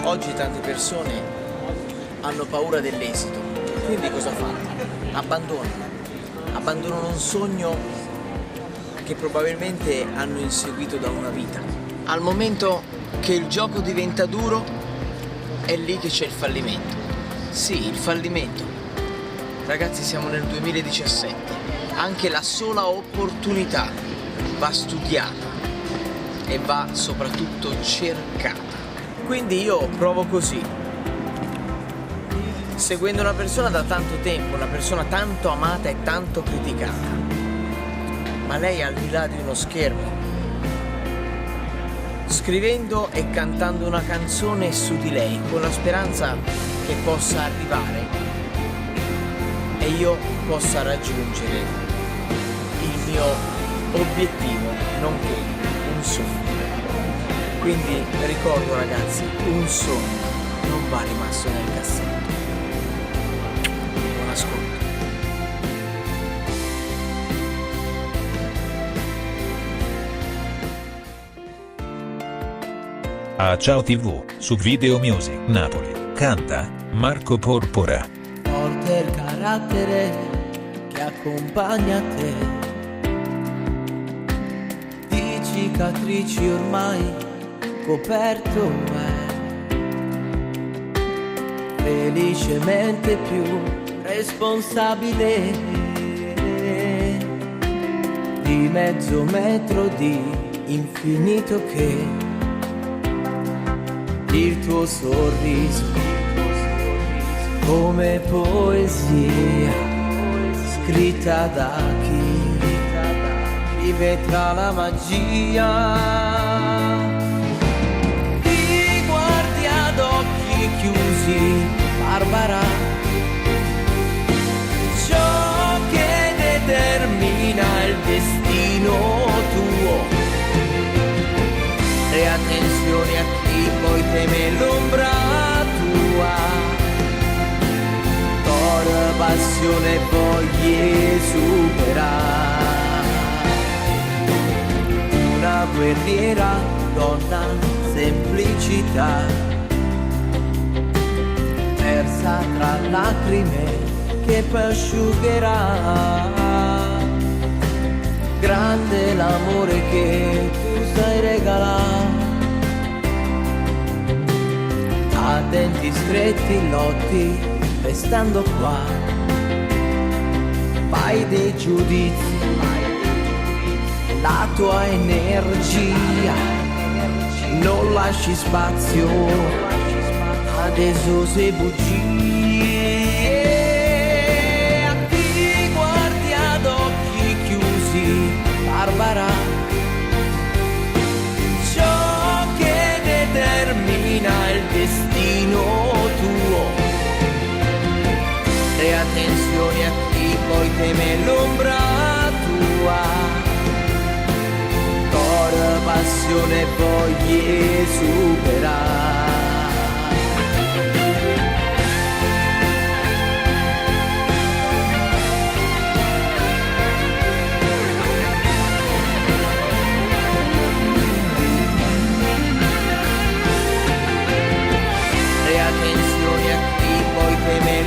Oggi tante persone hanno paura dell'esito, quindi cosa fanno? Abbandonano un sogno che probabilmente hanno inseguito da una vita. Al momento che il gioco diventa duro, è lì che c'è il fallimento. Sì, il fallimento. Ragazzi, siamo nel 2017. Anche la sola opportunità va studiata e va soprattutto cercata. Quindi io provo così, seguendo una persona da tanto tempo, una persona tanto amata e tanto criticata, ma lei al di là di uno schermo, scrivendo e cantando una canzone su di lei, con la speranza che possa arrivare e io possa raggiungere il mio obiettivo, nonché un sogno. Quindi ricordo, ragazzi, un sogno non va rimasto nel cassetto. Buon ascolto. A Ciao TV, su Video Music Napoli, canta Marco Porpora. Forte il carattere che accompagna te, di cicatrici ormai coperto è, felicemente più responsabile di mezzo metro di infinito che il tuo sorriso come poesia scritta da chi vive tra la magia. Chiusi, Barbara, ciò che determina il destino tuo, e attenzione a chi poi teme l'ombra tua, cor, passione, voglie superare, una guerriera, donna, semplicità, persa tra lacrime che poi asciugherà, grande l'amore che tu sai regalare, a denti stretti lotti restando qua, fai dei giudizi, la tua energia, non lasci spazio ad esose bugie, a chi guardi ad occhi chiusi, Barbara, ciò che determina il destino tuo, e attenzione a chi poi teme l'ombra tua, cor, passione, voglie superare.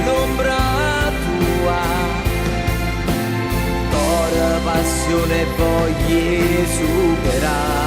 L'ombra tua, cor, passione, voglie superare.